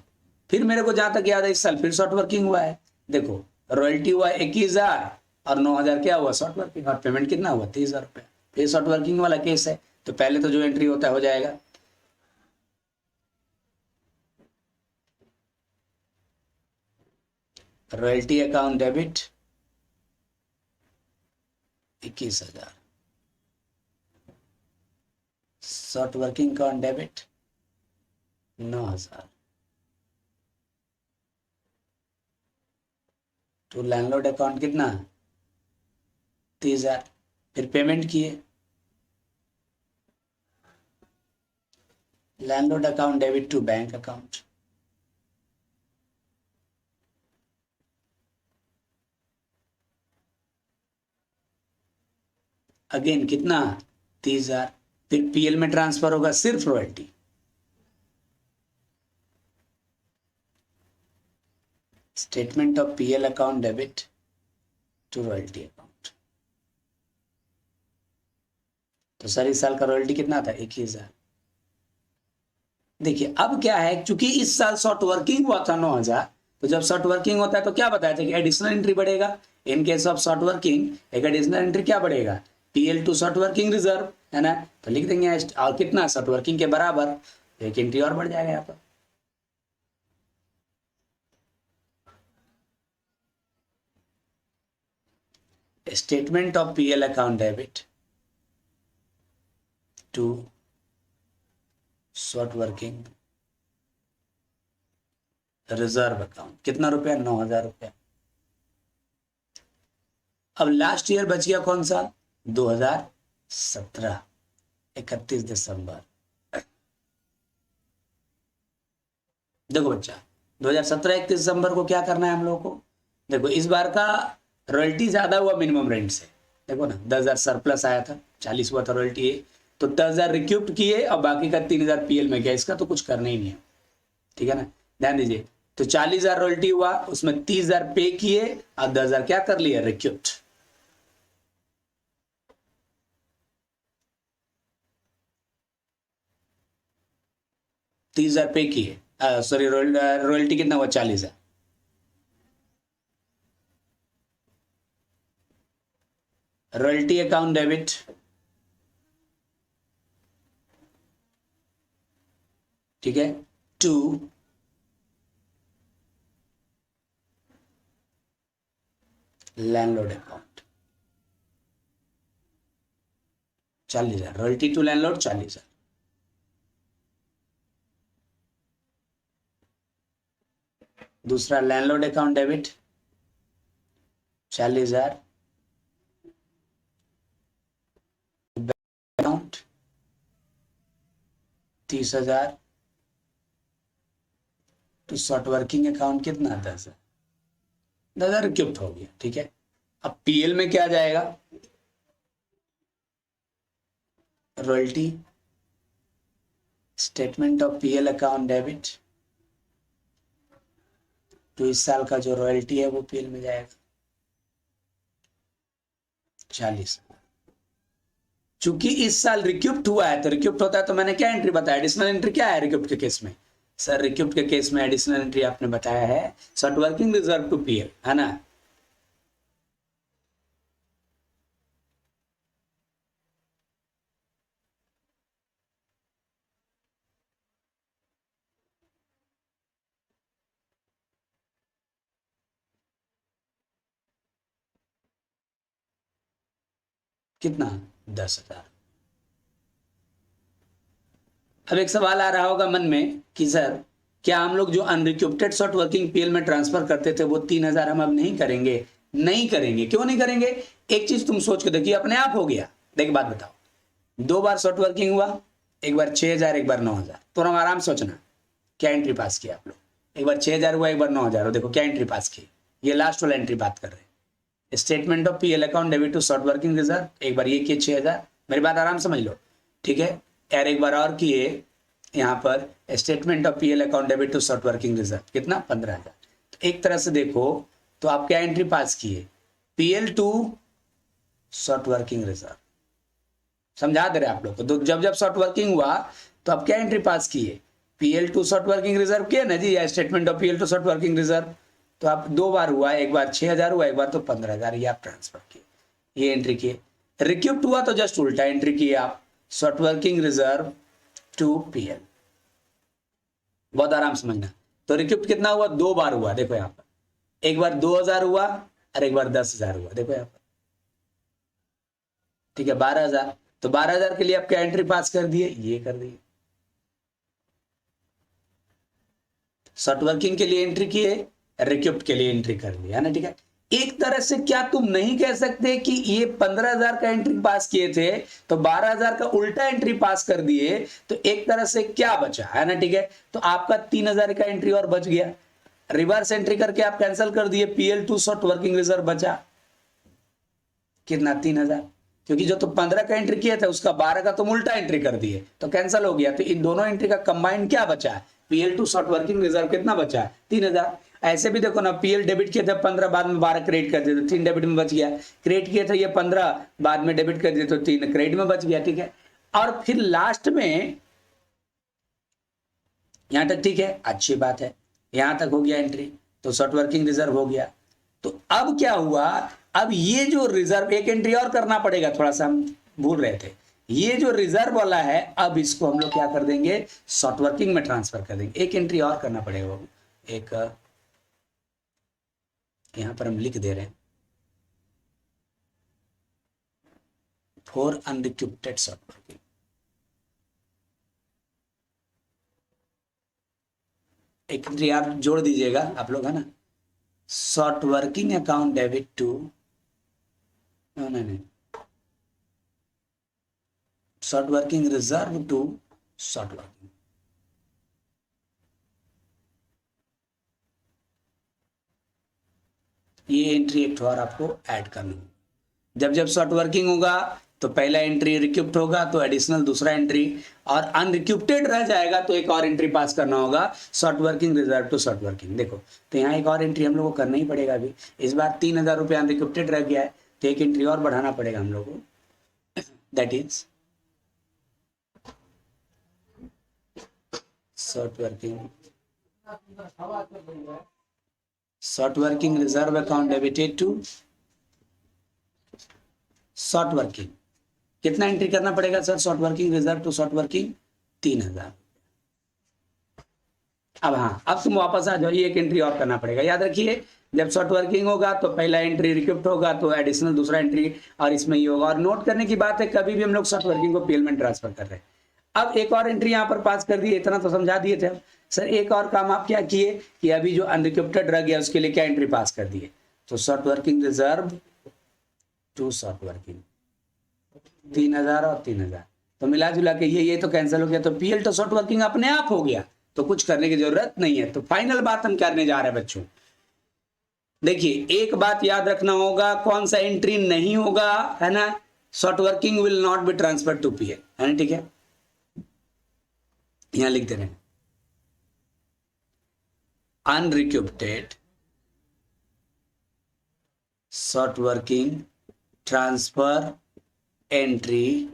Speaker 1: फिर मेरे को जहां तक याद है इस साल फिर शॉर्ट वर्किंग हुआ है। देखो रॉयल्टी हुआ 21,000 और 9,000 क्या हुआ शॉर्ट वर्किंग, और पेमेंट कितना हुआ 30,000 रुपये। फिर शॉर्ट वर्किंग वाला केस है, तो पहले तो जो एंट्री होता है हो जाएगा। Royalty account debit 21,000, short working account debit 9,000, तो लैंडलॉर्ड अकाउंट कितना 30,000। फिर पेमेंट किए, landlord account debit to bank account, again कितना 30,000। फिर पीएल में ट्रांसफर होगा सिर्फ royalty, statement of PL account debit to royalty account. तो सर इस साल का रॉयल्टी कितना था 21,000। देखिए अब क्या है, क्योंकि इस साल शॉर्ट वर्किंग हुआ था 9,000, तो जब शॉर्ट वर्किंग होता है तो क्या बताया था कि एडिशनल एंट्री बढ़ेगा। In case of short working एक एडिशनल एंट्री क्या बढ़ेगा, PL to short working reserve, है ना। तो लिख देंगे और कितना शॉर्ट वर्किंग के बराबर, एक एंट्री और बढ़ जाएगा यहाँ पर। Statement of PL account debit to short working reserve account, कितना रुपया 9,000 रुपया। अब लास्ट ईयर बच गया कौन सा 2017, 31 दिसंबर। देखो बच्चा 2017 31 दिसंबर को क्या करना है हम लोगों को। देखो इस बार का रॉयल्टी ज्यादा हुआ मिनिमम रेंट से, देखो ना 10,000 सरप्लस आया था, 40 हुआ था रॉयल्टी, तो 10,000 रिक्यूप्ट किए और बाकी का 3,000 पीएल में गया, इसका तो कुछ करना ही नहीं है, ठीक है ना। ध्यान दीजिए, तो 40,000 रॉयल्टी हुआ, उसमें 30,000 पे किए और 10,000 क्या कर लिया रिक्यूप्ट। पे किए, सॉरी रॉयल्टी कितना हुआ 40,000। रॉयल्टी अकाउंट डेबिट ठीक है to landlord account 40,000, royalty to landlord 40,000। दूसरा लैंडलॉर्ड अकाउंट डेबिट 40,000, अकाउंट 30,000, तो शॉर्ट वर्किंग अकाउंट कितना 10,000, 10,000 रिक्यूप्ट हो गया, ठीक है। अब पीएल में क्या जाएगा, royalty statement of PL account debit, तो इस साल का जो रॉयल्टी है वो पीएल में जाएगा 40। चूंकि इस साल रिक्यूप्ट हुआ है, तो रिक्यूप्ट होता है तो मैंने क्या एंट्री बताया, एडिशनल एंट्री क्या है रिक्यूप्ट के केस में। सर रिक्यूप्ट के केस में एडिशनल एंट्री आपने बताया है short working reserve to PL, है ना। कितना 10,000। अब एक सवाल आ रहा होगा मन में कि सर क्या हम लोग जो अनरिक्यूप्टेड शॉर्ट वर्किंग पीएल में ट्रांसफर करते थे वो 3,000 हम अब नहीं करेंगे। नहीं करेंगे, क्यों नहीं करेंगे, एक चीज तुम सोच के देखिए, अपने आप हो गया। देख बात बताओ, 2 बार शॉर्ट वर्किंग हुआ, एक बार 6,000 एक बार 9,000, तो हम आराम सोचना क्या एंट्री पास किया आप लोग? एक बार 6,000 हुआ, एक बार 9,000 हुआ। देखो क्या एंट्री पास की, ये लास्ट वाला एंट्री बात कर रहे हैं। Statement of PL account debit to short working reserve, एक बार ये किए 6,000, मेरी बात आराम समझ लो, ठीक है यार। एक बार और किए यहाँ पर statement of PL account debit to short working reserve, कितना 15,000। तो एक तरह से देखो तो आप क्या एंट्री पास किए, PL to short working reserve, समझा दे रहे आप लोग को। तो जब जब शॉर्ट वर्किंग हुआ तो आप क्या एंट्री पास किए, PL to short working reserve किया ना जी, या statement of PL to short working reserve. तो आप 2 बार हुआ, एक बार 6,000 हुआ, एक बार तो 15,000, ये आप ट्रांसफर किए, ये एंट्री किए। रिक्यूप्ट हुआ तो जस्ट उल्टा एंट्री किए आप, short working reserve to PL. बहुत आराम समझना। तो रिक्यूप्ट कितना हुआ, 2 बार हुआ, देखो यहाँ पर एक बार 2,000 हुआ और एक बार 10,000 हुआ, देखो यहाँ पर, ठीक है 12,000। तो 12,000 के लिए आप क्या एंट्री पास कर दिए, ये कर दिए। शॉर्ट वर्किंग के लिए एंट्री किए, रिक्यूप्ट के लिए एंट्री कर लिया ना, ठीक है। एक तरह से क्या तुम नहीं कह सकते कि ये 15,000 का एंट्री पास किए थे तो 12,000 का उल्टा एंट्री पास कर दिए, तो एक तरह से क्या बचा है ना, ठीक है। तो आपका 3,000 का एंट्री और बच गया, रिवर्स एंट्री करके आप कैंसिल कर दिए, PL to short working reserve बचा कितना, 3,000। क्योंकि जो तुम 15 का एंट्री किया था उसका 12 का तुम उल्टा एंट्री कर दिए तो कैंसिल हो गया। तो इन दोनों एंट्री का कंबाइंड क्या बचा है, PL to short working reserve कितना बचा है, 3,000। ऐसे भी देखो ना, पीएल डेबिट किए थे 15, बाद में 12 क्रेडिट कर दिए तो 3 डेबिट में बच गया। क्रेडिट किए थे ये 15, बाद में डेबिट कर दिए तो 3 क्रेडिट में बच गया, ठीक है। और फिर लास्ट में यहां तक ठीक है, अच्छी बात है, यहां तक हो गया एंट्री, तो शॉर्ट वर्किंग रिजर्व हो गया। तो अब क्या हुआ, अब ये जो रिजर्व, एक एंट्री और करना पड़ेगा, थोड़ा सा हम भूल रहे थे, ये जो रिजर्व वाला है अब इसको हम लोग क्या कर देंगे, शॉर्ट वर्किंग में ट्रांसफर कर देंगे। एक एंट्री और करना पड़ेगा बाबू, एक यहां पर हम लिख दे रहे हैं, फॉर अनरिक्यूप्टेड शॉर्ट वर्किंग। एक एंट्री आप जोड़ दीजिएगा आप लोग, है ना, short working account debit to, नहीं, short working reserve to short working. ये एंट्री एक और आपको ऐड करना होगा। जब जब शॉर्ट वर्किंग होगा तो पहला एंट्री रिक्यूप्ट होगा तो एडिशनल दूसरा एंट्री, और अनरिक्यूप्टेड रह जाएगा तो एक और एंट्री पास करना होगा, short working reserve to short working. देखो तो यहाँ एक और एंट्री हम लोग को करना ही पड़ेगा अभी। इस बार 3,000 रुपये अनरिक्यूप्टेड रह गया है तो एक एंट्री और बढ़ाना पड़ेगा हम लोग को, that is short working reserve account debited to short working. कितना एंट्री करना पड़ेगा sir, short working reserve to short working 3,000। अब हाँ, अब तुम वापस आ जाओ, ये एक एंट्री और करना पड़ेगा। याद रखिए जब शॉर्ट वर्किंग होगा तो पहला एंट्री रिक्यूप्ट होगा तो एडिशनल दूसरा एंट्री, और इसमें ये होगा। और नोट करने की बात है, कभी भी हम लोग शॉर्ट वर्किंग को पीएल में ट्रांसफर कर रहे हैं। अब एक और एंट्री यहाँ पर पास कर दिए, इतना तो समझा दिए थे हम। सर एक और काम आप क्या किए कि अभी जो अनरिक्यूप्टेड रह गया उसके लिए क्या एंट्री पास कर दिए, तो short working reserve to short working 3,000 और 3,000, तो मिला जुला के ये तो कैंसिल हो गया, तो पीएल टू शॉर्ट वर्किंग अपने आप हो गया, तो कुछ करने की जरूरत नहीं है। तो फाइनल बात हम करने जा रहे हैं बच्चों, देखिए एक बात याद रखना होगा, कौन सा एंट्री नहीं होगा, है ना, short working will not be transfer to PL, है ना, ठीक है। यहां लिख दे रहे हैं unrecouped short working transfer entry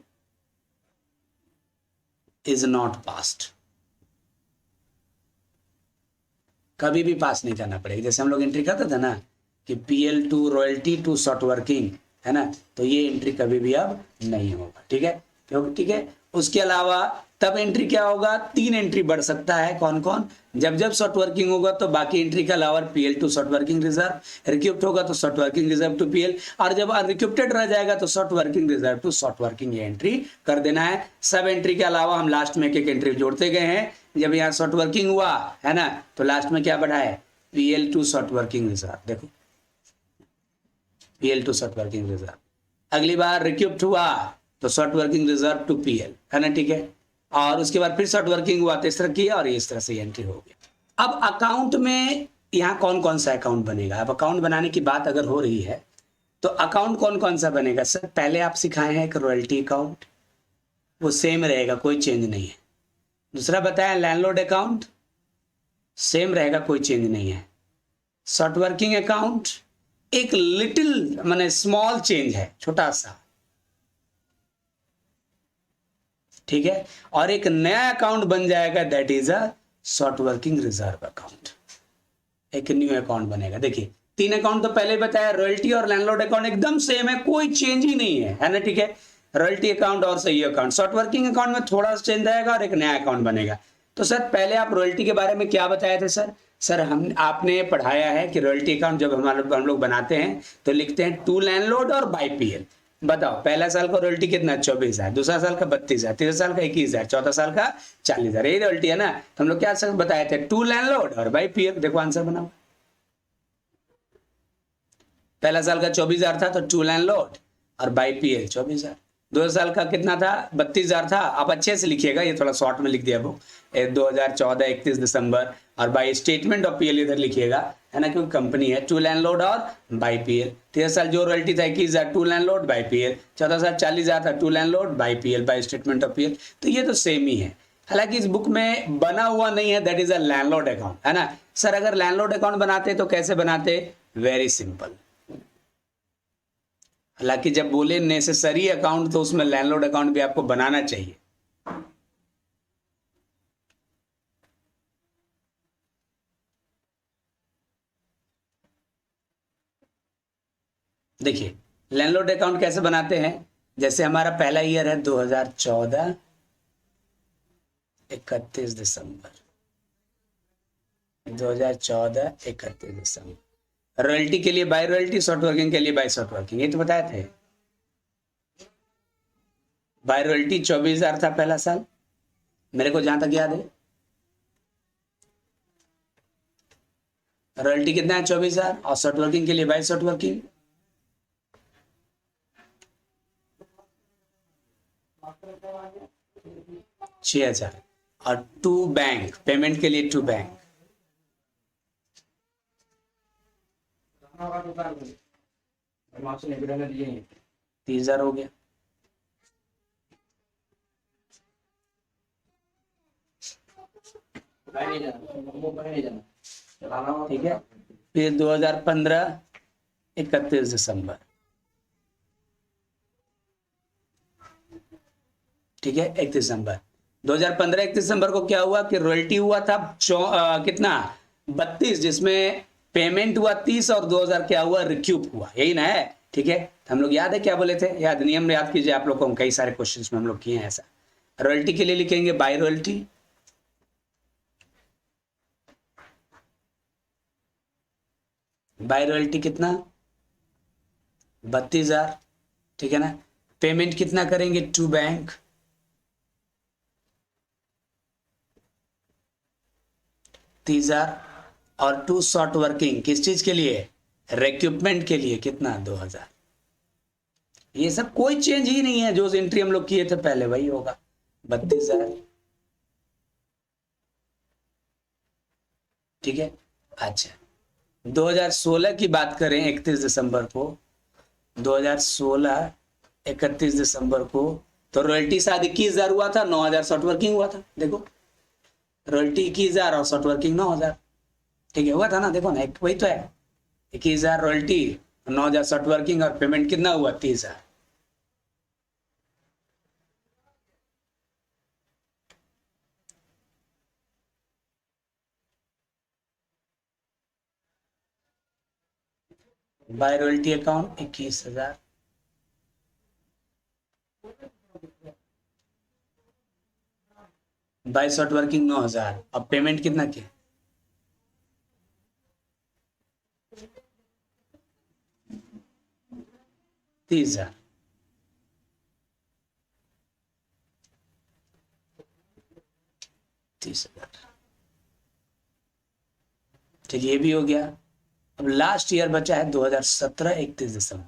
Speaker 1: is not passed. कभी भी पास नहीं करना पड़ेगा। जैसे हम लोग एंट्री करते थे ना कि PL to royalty to short working, है ना, तो ये एंट्री कभी भी अब नहीं होगा, ठीक है, ठीक है। उसके अलावा तब एंट्री क्या होगा, 3 एंट्री बढ़ सकता है, कौन कौन, जब जब शॉर्ट वर्किंग होगा तो बाकी एंट्री के अलावा PL to short working reserve, recouped होगा तो short working reserve to PL, और जब अनरिक्यूप्टेड रह जाएगा तो short working reserve to short working, ये एंट्री कर देना है। सब एंट्री के अलावा हम लास्ट में एक एंट्री जोड़ते गए हैं। जब यहाँ शॉर्ट वर्किंग हुआ है ना तो लास्ट में क्या बढ़ा है, PL to short working reserve, देखो PL to short working reserve. अगली बार रिक्यूप्ट हुआ तो short working reserve to PL, है ना, ठीक है। और उसके बाद फिर शॉर्ट वर्किंग हुआ तो इस तरह किया और इस तरह से एंट्री हो गया। अब अकाउंट में यहाँ कौन कौन सा अकाउंट बनेगा? अब अकाउंट बनाने की बात अगर हो रही है तो अकाउंट कौन कौन सा बनेगा? सर पहले आप सिखाए हैं एक रॉयल्टी अकाउंट, वो सेम रहेगा, कोई चेंज नहीं है। दूसरा बताया लैंडलॉर्ड अकाउंट, सेम रहेगा, कोई चेंज नहीं है। शॉर्ट वर्किंग अकाउंट एक लिटिल माने स्मॉल चेंज है, छोटा सा, ठीक है। और एक नया अकाउंट बन जाएगा, that is a short working reserve account, एक न्यू अकाउंट बनेगा। देखिए 3 अकाउंट तो पहले बताया, रॉयल्टी और लैंडलॉर्ड अकाउंट एकदम सेम है, कोई चेंज ही नहीं है ना, ठीक है। रॉयल्टी अकाउंट और सही अकाउंट, शॉर्ट वर्किंग अकाउंट में थोड़ा सा चेंज आएगा और एक नया अकाउंट बनेगा। तो सर पहले आप रॉयल्टी के बारे में क्या बताए थे? सर हम आपने पढ़ाया है कि रॉयल्टी अकाउंट जब हम लोग बनाते हैं तो लिखते हैं टू लैंडलॉर्ड और बाय पीएल। बताओ पहला साल का रॉयल्टी कितना? 24,000, दूसरा साल का 32,000, तीसरा साल का 21,000, चौथा साल का 40,000, यही रॉयल्टी है ना। तो हम लोग क्या सर बताए थे? टू लैंडलॉर्ड और बाय पीएल। देखो आंसर बनाओ, पहला साल का 24,000 था तो टू लैंडलॉर्ड और बाय पीएल 24,000। दूसरे साल का कितना था? 32,000 था। आप अच्छे से लिखिएगा, ये थोड़ा शॉर्ट में लिख दिया वो 2014 31 दिसंबर, और बाय स्टेटमेंट ऑफ पीएल इधर लिखिएगा, है ना, क्योंकि कंपनी है। टू लैंडलॉर्ड और बाय पीएल। तीसरा साल जो रॉयल्टी था 21,000, टू लैंडलॉर्ड बाय पीएल। चौथा साल 40,000 था, to landlord by PL, by statement of PL. तो ये तो सेम ही है, हालांकि इस बुक में बना हुआ नहीं है, that is a landlord account, है ना। सर अगर लैंडलॉर्ड अकाउंट बनाते तो कैसे बनाते? Very simple. हालांकि जब बोले नेसेसरी अकाउंट तो उसमें लैंडलॉर्ड अकाउंट भी आपको बनाना चाहिए। देखिए लैंडलॉर्ड अकाउंट कैसे बनाते हैं? जैसे हमारा पहला ईयर है 2014 31 दिसंबर, 2014 31 दिसंबर। रॉयल्टी के लिए बाय रॉयल्टी, शॉर्ट वर्किंग के लिए बाय शॉर्ट वर्किंग, ये तो बताए थे। बाय रॉयल्टी 24,000 था पहला साल, मेरे को जहां तक याद है। रॉयल्टी कितना है? 24,000। और शॉर्ट वर्किंग के लिए बाय शॉर्ट वर्किंग 6,000। और टू बैंक पेमेंट के लिए, टू बैंक 30,000 हो गया। ठीक है। फिर 2015 31 दिसंबर, ठीक है, 31 दिसंबर। 2015 31 दिसंबर को क्या हुआ कि रॉयल्टी हुआ था कितना? 32, जिसमें पेमेंट हुआ 30 और 2,000 क्या हुआ? रिक्यूप हुआ, यही ना है, ठीक है। हम लोग याद है क्या बोले थे? याद नियम याद कीजिए आप लोग को, कई सारे क्वेश्चंस में हम लोग किए हैं ऐसा। रॉयल्टी के लिए लिखेंगे बाय रॉयल्टी, बाय रॉयल्टी कितना? 32,000, ठीक है ना। पेमेंट कितना करेंगे? टू बैंक, और टू शॉर्ट वर्किंग, किस चीज के लिए? रिक्रूटमेंट के लिए, कितना? 2,000। ये सब कोई चेंज ही नहीं है, जो एंट्री हम लोग किए थे पहले वही होगा, 32,000, ठीक है। अच्छा 2016 की बात करें 31 दिसंबर को, 2016 31 दिसंबर को, तो रॉयल्टी शायद 21,000 हुआ था, 9,000 शॉर्ट वर्किंग हुआ था। देखो रॉयल्टी 21,000 और शॉर्ट वर्किंग 9,000, ठीक है, हुआ था ना। देखो ना, एक वही तो है, 21,000 रॉयल्टी, 9,000 शॉर्ट वर्किंग, और पेमेंट कितना हुआ? 30,000। By royalty account 21,000, by short working 9,000, अब पेमेंट कितना किया? 30,000, 30,000, ठीक है, ये भी हो गया। अब लास्ट ईयर बचा है 2017 31 दिसंबर।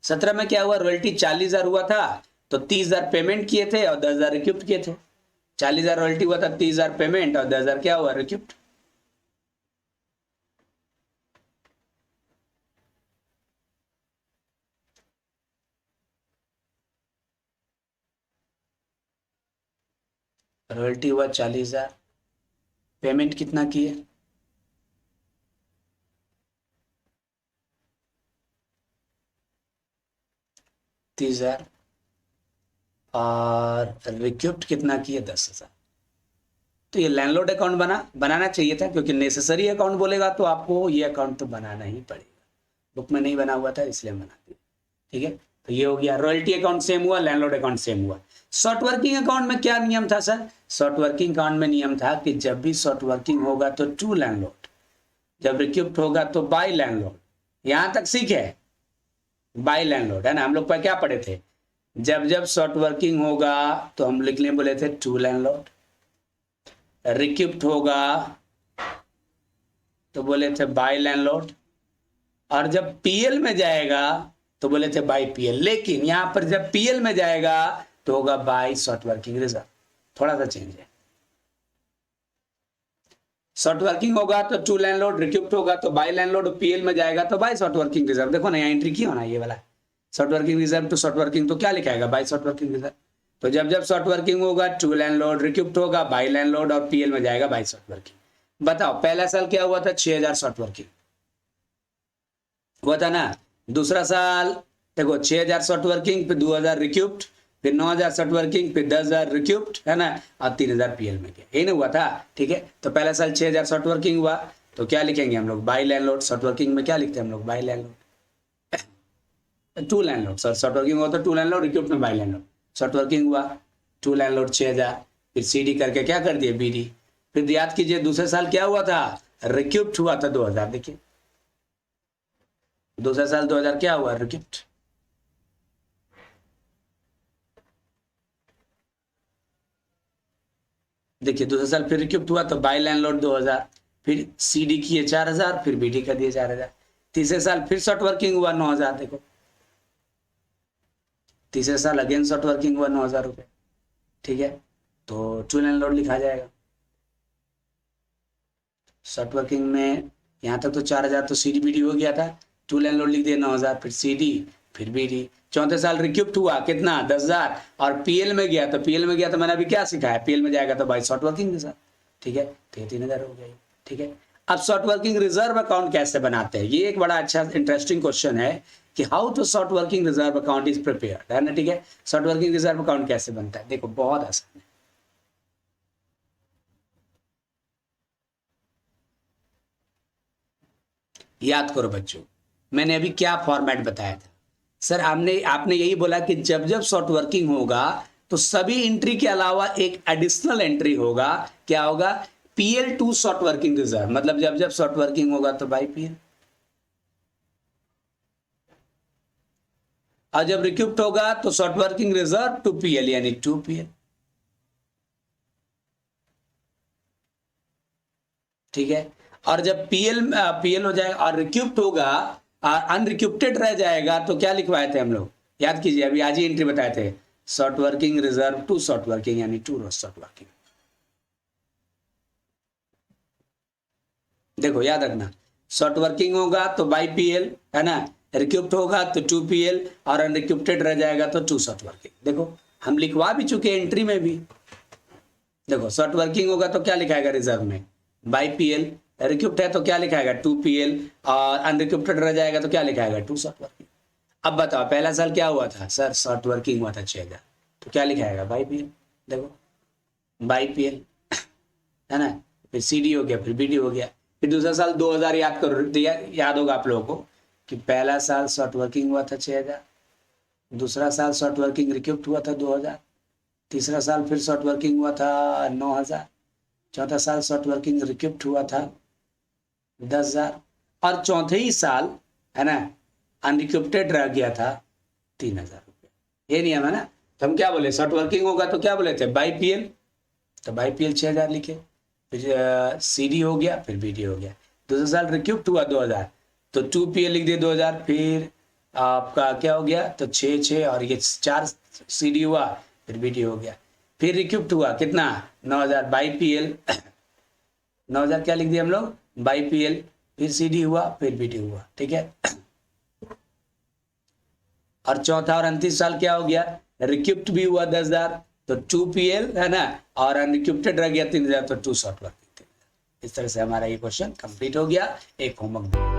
Speaker 1: 17 में क्या हुआ, रॉयल्टी 40,000 हुआ था तो 30,000 पेमेंट किए थे और 10,000 रिक्यूप्ट किए थे। 40,000 रॉयल्टी हुआ था, 30,000 पेमेंट और 10,000 क्या हुआ, रिक्यूप्ट। रॉयल्टी हुआ 40,000, पेमेंट कितना किए, 30,000 और रिक्यूप्ट कितना किए, 10,000। तो ये लैंडलॉर्ड अकाउंट बनाना चाहिए था, क्योंकि नेसेसरी अकाउंट बोलेगा तो आपको ये अकाउंट तो बनाना ही पड़ेगा। बुक में नहीं बना हुआ था इसलिए बना दिया। ठीक है, तो ये हो गया, रॉयल्टी अकाउंट सेम हुआ, लैंडलॉर्ड अकाउंट सेम हुआ। शॉर्ट वर्किंग अकाउंट में क्या नियम था सर? शॉर्ट वर्किंग अकाउंट में नियम था कि जब भी शॉर्ट वर्किंग होगा तो टू लैंडलॉर्ड, जब रिक्यूप्ट होगा तो बाय लैंडलॉर्ड। यहां तक सीखे, बाय लैंडलॉर्ड है ना। हम लोग पर क्या पढ़े थे, जब जब शॉर्ट वर्किंग होगा तो हम लिखने बोले थे टू लैंडलॉर्ड, रिक्यूप्ट होगा तो बोले थे बाय लैंडलॉर्ड, और जब पीएल में जाएगा तो बोले थे बाय पीएल। लेकिन यहां पर जब पीएल में जाएगा तो होगा बाय शॉर्ट वर्किंग रिजर्व, थोड़ा सा चेंज है। शॉर्ट वर्किंग होगा तो टू लैंडलॉर्ड, रिक्यूप्ट होगा तो बाय लैंडलॉर्ड, पीएल में जाएगा तो बाय शॉर्ट वर्किंग रिजर्व। देखो ना, यहाँ एंट्री की होना ये वाला, short working reserve to short working, तो क्या लिखाएगा, बाय शॉर्ट वर्किंग रिजर्व। तो जब जब शॉर्ट वर्किंग होगा टू लैंडलॉर्ड, रिक्यूप्ट होगा बाय लैंडलॉर्ड और पीएल में जाएगा बाय शॉर्ट वर्किंग। बताओ पहला साल क्या हुआ था, 6,000 शॉर्ट वर्किंग हुआ था ना। दूसरा साल देखो 6,000 शॉर्ट वर्किंग, फिर 2,000 रिक्यूप्ट, फिर 9,000 शॉर्ट वर्किंग, फिर 10,000 रिक्यूप्ट, है ना, और 3,000 पीएल में गया, यही ना हुआ था। ठीक है, तो पहला साल 6,000 शॉर्ट वर्किंग हुआ तो क्या लिखेंगे हम लोग, बाय लैंडलॉर्ड। शॉर्ट वर्किंग में क्या लिखते हैं हम लोग, by landlord. To landlord, short working हुआ तो टू लैंडलॉर्ड, रिक्यूप्ट में बाय लैंडलॉर्ड। शॉर्ट वर्किंग हुआ टू लैंडलॉर्ड 6,000, फिर सीडी करके क्या कर दिए, बीडी। फिर याद कीजिए दूसरे साल क्या हुआ था, रिक्यूप्ट हुआ था 2,000। देखिए दूसरा साल 2,000 क्या हुआ, रिक्यूप्ट। देखिए दूसरा साल फिर रिक्यूप्ट हुआ तो बाय लैंडलॉर्ड 2,000, फिर सीडी किए 4,000, फिर बीडी कर दिए 4,000। तीसरे साल फिर शॉर्ट वर्किंग हुआ 9,000। देखो तीसरे साल अगेन शॉर्ट वर्किंग हुआ 9,000 रुपये। ठीक है, तो टू लैंडलॉर्ड लिखा जाएगा। शॉर्ट वर्किंग में यहाँ तक तो 4,000 तो सीडी बीडी हो गया था, टू लैंडलॉर्ड लिख दिया 9,000, फिर सीडी फिर बीडी। चौथे साल रिक्यूप्ट हुआ कितना, 10,000, और पीएल में गया तो पीएल में गया तो मैंने अभी क्या सिखाया, पीएल में जाएगा तो बाय शॉर्ट वर्किंग के साथ। ठीक है, तो ये 3,000 हो गया। ठीक है, अब शॉर्ट वर्किंग रिजर्व अकाउंट कैसे बनाते हैं, ये एक बड़ा अच्छा इंटरेस्टिंग क्वेश्चन है कि how to short working reserve account is prepared, है ना। ठीक है, शॉर्ट वर्किंग रिजर्व अकाउंट कैसे बनता है, देखो बहुत आसान है। याद करो बच्चों, मैंने अभी क्या फॉर्मेट बताया था। सर आपने आपने यही बोला कि जब जब शॉर्ट वर्किंग होगा तो सभी एंट्री के अलावा एक एडिशनल एंट्री होगा, क्या होगा, PL to short working reserve. मतलब जब जब शॉर्ट वर्किंग होगा तो बाय पीएल, और जब रिक्यूप्ट होगा तो short working reserve to PL, यानी टू पीएल। ठीक है, और जब पीएल हो जाएगा और रिक्यूप्ट होगा और अनरिक्यूप्टेड रह जाएगा तो क्या लिखवाए थे हम लोग, याद कीजिए, अभी आज ही एंट्री बताए थे, short working reserve to short working, यानी टू शॉर्ट वर्किंग। देखो याद रखना, शॉर्ट वर्किंग होगा तो बाय पीएल, है ना, रिक्यूप्ट होगा तो टू पीएल, और अनरिक्यूप्टेड रह जाएगा तो टू शॉर्ट वर्किंग। देखो हम लिखवा भी चुके हैं एंट्री में भी। देखो शॉर्ट वर्किंग होगा तो क्या लिखाएगा रिजर्व में, बाय पीएल, रिक्यूप्ट है तो क्या लिखाएगा, टू पीएल, और अनरिक्यूप्टेड रह जाएगा तो क्या लिखाएगा, टू शॉर्ट वर्किंग। अब बताओ पहला साल क्या हुआ था, सर शॉर्ट वर्किंग हुआ था 6,000, तो क्या लिखाएगा, बाय पीएल। देखो बाय पीएल, है ना, फिर सीडी हो गया, फिर बीडी हो गया। फिर दूसरा साल 2,000, याद करो, याद होगा आप लोगों को कि पहला साल शॉर्ट वर्किंग हुआ था 6,000, दूसरा साल शॉर्ट वर्किंग रिक्यूप्ट हुआ था 2,000, तीसरा साल फिर शॉर्ट वर्किंग हुआ था 9,000, चौथा साल शॉर्ट वर्किंग रिक्यूप्ट हुआ था 10,000, और चौथे ही साल, है ना, अनरिक्यूप्टेड रह गया था 3,000 रुपये। ये नियम है ना। तो हम क्या बोले, शॉर्ट वर्किंग होगा तो क्या बोले थे, बाय पीएल, तो बाय पीएल 6,000 लिखे, फिर सीडी हो गया, फिर बीडी हो गया। दूसरा साल रिक्यूप्ट हुआ 2,000, तो 2PL लिख दिए 2000, फिर आपका क्या हो गया, तो 6 और ये 4 CD हुआ, फिर BD हो गया, फिर रिक्यूप्ट हुआ कितना 9000 बाई PL 9000 क्या लिख दिया हम लोग बाई PL, फिर CD हुआ, फिर BD हुआ, ठीक है। और चौथा और अंतिम साल क्या हो गया, रिक्यूप्ट भी हुआ 10,000, तो 2PL है ना, और अनरिक्यूप्टेड रह गया 3,000, तो 2 शॉर्ट वर्किंग। इस तरह से हमारा ये क्वेश्चन कंप्लीट हो गया। एक होमवर्क